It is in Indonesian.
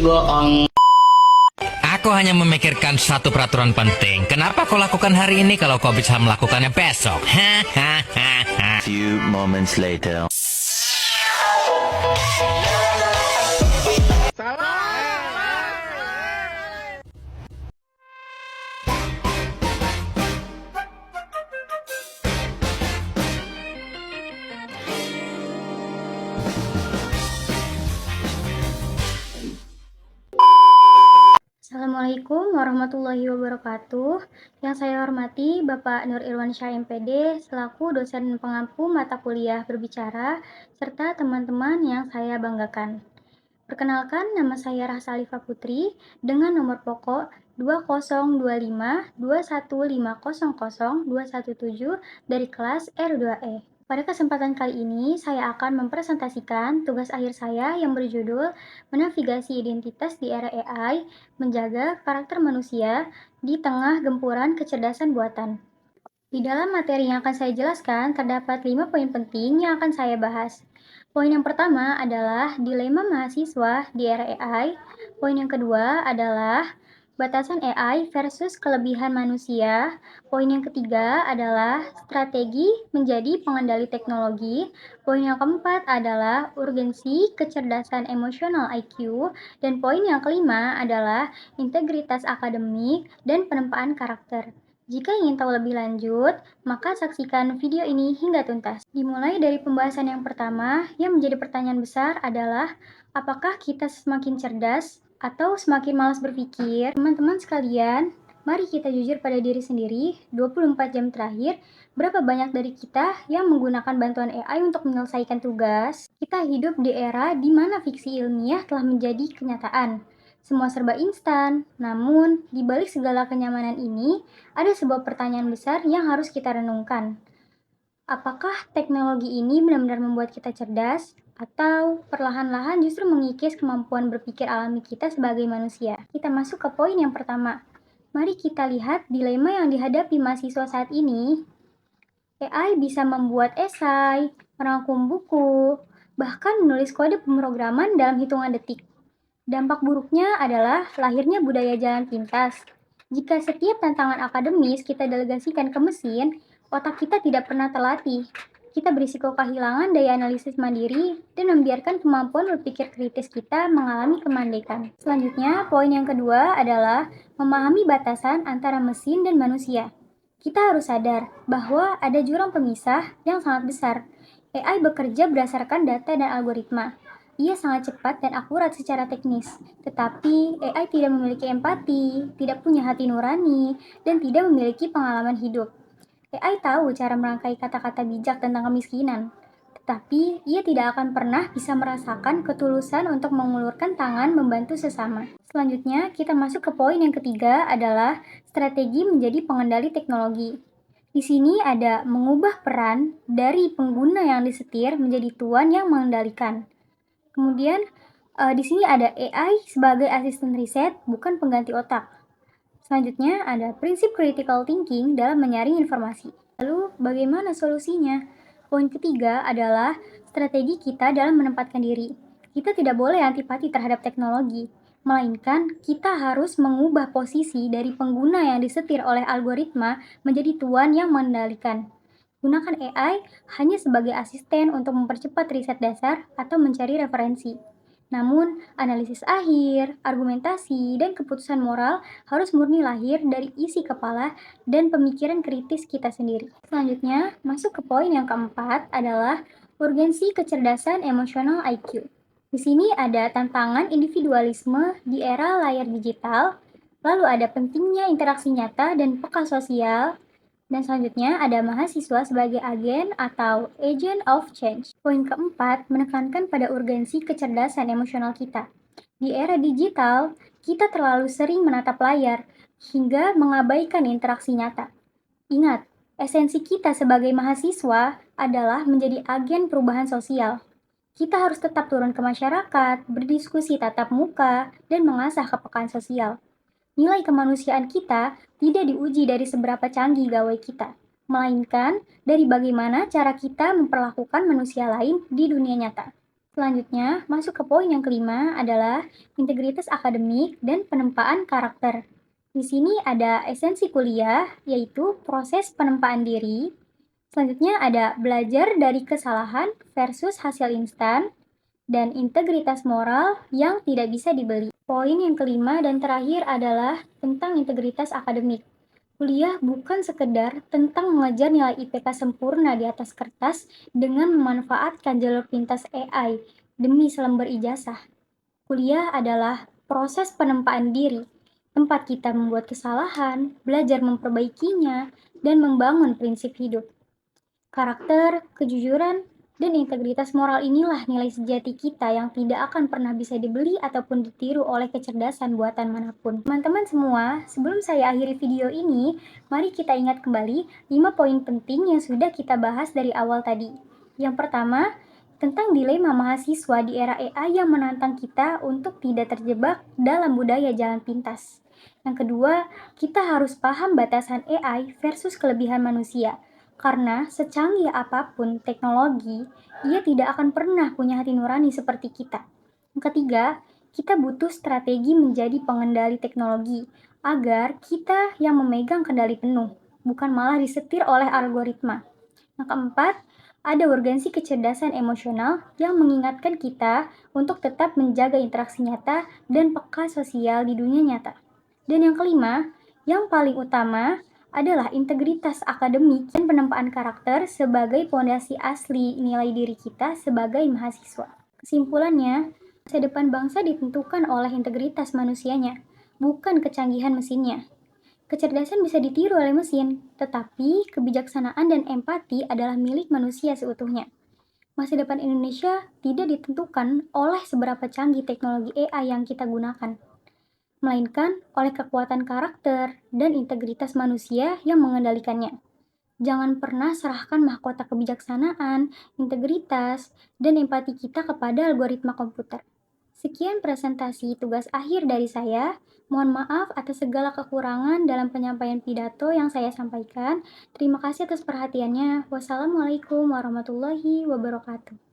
bohong. Aku hanya memikirkan satu peraturan penting. Kenapa kau lakukan hari ini kalau kau bisa melakukannya besok? Hahaha. Few moments later. Assalamualaikum warahmatullahi wabarakatuh. Yang saya hormati Bapak Nur Irwansyah MPD selaku dosen pengampu mata kuliah berbicara serta teman-teman yang saya banggakan. Perkenalkan, nama saya Rahsa Alifa Putri dengan nomor pokok 202521500217 dari kelas R2E. Pada kesempatan kali ini, saya akan mempresentasikan tugas akhir saya yang berjudul Menavigasi Identitas di Era AI, Menjaga Karakter Manusia di Tengah Gempuran Kecerdasan Buatan. Di dalam materi yang akan saya jelaskan, terdapat 5 poin penting yang akan saya bahas. Poin yang pertama adalah dilema mahasiswa di era AI. Poin yang kedua adalah batasan AI versus kelebihan manusia. Poin yang ketiga adalah strategi menjadi pengendali teknologi. Poin yang keempat adalah urgensi kecerdasan emosional IQ. Dan poin yang kelima adalah integritas akademik dan penempaan karakter. Jika ingin tahu lebih lanjut, maka saksikan video ini hingga tuntas. Dimulai dari pembahasan yang pertama, yang menjadi pertanyaan besar adalah apakah kita semakin cerdas atau semakin malas berpikir? Teman-teman sekalian, mari kita jujur pada diri sendiri. 24 jam terakhir, berapa banyak dari kita yang menggunakan bantuan AI untuk menyelesaikan tugas? Kita hidup di era di mana fiksi ilmiah telah menjadi kenyataan. Semua serba instan, namun di balik segala kenyamanan ini, ada sebuah pertanyaan besar yang harus kita renungkan. Apakah teknologi ini benar-benar membuat kita cerdas, atau perlahan-lahan justru mengikis kemampuan berpikir alami kita sebagai manusia? Kita masuk ke poin yang pertama. Mari kita lihat dilema yang dihadapi mahasiswa saat ini. AI bisa membuat esai, merangkum buku, bahkan menulis kode pemrograman dalam hitungan detik. Dampak buruknya adalah lahirnya budaya jalan pintas. Jika setiap tantangan akademis kita delegasikan ke mesin, otak kita tidak pernah terlatih. Kita berisiko kehilangan daya analisis mandiri dan membiarkan kemampuan berpikir kritis kita mengalami kemandekan. Selanjutnya, poin yang kedua adalah memahami batasan antara mesin dan manusia. Kita harus sadar bahwa ada jurang pemisah yang sangat besar. AI bekerja berdasarkan data dan algoritma. Ia sangat cepat dan akurat secara teknis, tetapi AI tidak memiliki empati, tidak punya hati nurani, dan tidak memiliki pengalaman hidup. AI tahu cara merangkai kata-kata bijak tentang kemiskinan, tetapi ia tidak akan pernah bisa merasakan ketulusan untuk mengulurkan tangan membantu sesama. Selanjutnya, kita masuk ke poin yang ketiga adalah strategi menjadi pengendali teknologi. Di sini ada mengubah peran dari pengguna yang disetir menjadi tuan yang mengendalikan. Kemudian, di sini ada AI sebagai asisten riset, bukan pengganti otak. Selanjutnya, ada prinsip critical thinking dalam menyaring informasi. Lalu, bagaimana solusinya? Poin ketiga adalah strategi kita dalam menempatkan diri. Kita tidak boleh antipati terhadap teknologi, melainkan kita harus mengubah posisi dari pengguna yang disetir oleh algoritma menjadi tuan yang mengendalikan. Gunakan AI hanya sebagai asisten untuk mempercepat riset dasar atau mencari referensi. Namun, analisis akhir, argumentasi, dan keputusan moral harus murni lahir dari isi kepala dan pemikiran kritis kita sendiri. Selanjutnya, masuk ke poin yang keempat adalah urgensi kecerdasan emosional IQ. Di sini ada tantangan individualisme di era layar digital, lalu ada pentingnya interaksi nyata dan peka sosial, dan selanjutnya ada mahasiswa sebagai agen atau agent of change. Poin keempat menekankan pada urgensi kecerdasan emosional kita. Di era digital, kita terlalu sering menatap layar hingga mengabaikan interaksi nyata. Ingat, esensi kita sebagai mahasiswa adalah menjadi agen perubahan sosial. Kita harus tetap turun ke masyarakat, berdiskusi tatap muka, dan mengasah kepekaan sosial. Nilai kemanusiaan kita tidak diuji dari seberapa canggih gawai kita, melainkan dari bagaimana cara kita memperlakukan manusia lain di dunia nyata. Selanjutnya, masuk ke poin yang kelima adalah integritas akademik dan penempaan karakter. Di sini ada esensi kuliah, yaitu proses penempaan diri. Selanjutnya ada belajar dari kesalahan versus hasil instan, dan integritas moral yang tidak bisa dibeli. Poin yang kelima dan terakhir adalah tentang integritas akademik. Kuliah bukan sekedar tentang mengejar nilai IPK sempurna di atas kertas dengan memanfaatkan jalur pintas AI demi selembar ijazah. Kuliah adalah proses penempaan diri, tempat kita membuat kesalahan, belajar memperbaikinya, dan membangun prinsip hidup. Karakter, kejujuran, dan integritas moral inilah nilai sejati kita yang tidak akan pernah bisa dibeli ataupun ditiru oleh kecerdasan buatan manapun. Teman-teman semua, sebelum saya akhiri video ini, mari kita ingat kembali 5 poin penting yang sudah kita bahas dari awal tadi. Yang pertama, tentang dilema mahasiswa di era AI yang menantang kita untuk tidak terjebak dalam budaya jalan pintas. Yang kedua, kita harus paham batasan AI versus kelebihan manusia. Karena secanggih apapun teknologi, ia tidak akan pernah punya hati nurani seperti kita. Yang ketiga, kita butuh strategi menjadi pengendali teknologi agar kita yang memegang kendali penuh, bukan malah disetir oleh algoritma. Yang keempat, ada urgensi kecerdasan emosional yang mengingatkan kita untuk tetap menjaga interaksi nyata dan peka sosial di dunia nyata. Dan yang kelima, yang paling utama, adalah integritas akademik dan penempaan karakter sebagai fondasi asli nilai diri kita sebagai mahasiswa. Kesimpulannya, masa depan bangsa ditentukan oleh integritas manusianya, bukan kecanggihan mesinnya. Kecerdasan bisa ditiru oleh mesin, tetapi kebijaksanaan dan empati adalah milik manusia seutuhnya. Masa depan Indonesia tidak ditentukan oleh seberapa canggih teknologi AI yang kita gunakan, melainkan oleh kekuatan karakter dan integritas manusia yang mengendalikannya. Jangan pernah serahkan mahkota kebijaksanaan, integritas, dan empati kita kepada algoritma komputer. Sekian presentasi tugas akhir dari saya. Mohon maaf atas segala kekurangan dalam penyampaian pidato yang saya sampaikan. Terima kasih atas perhatiannya. Wassalamualaikum warahmatullahi wabarakatuh.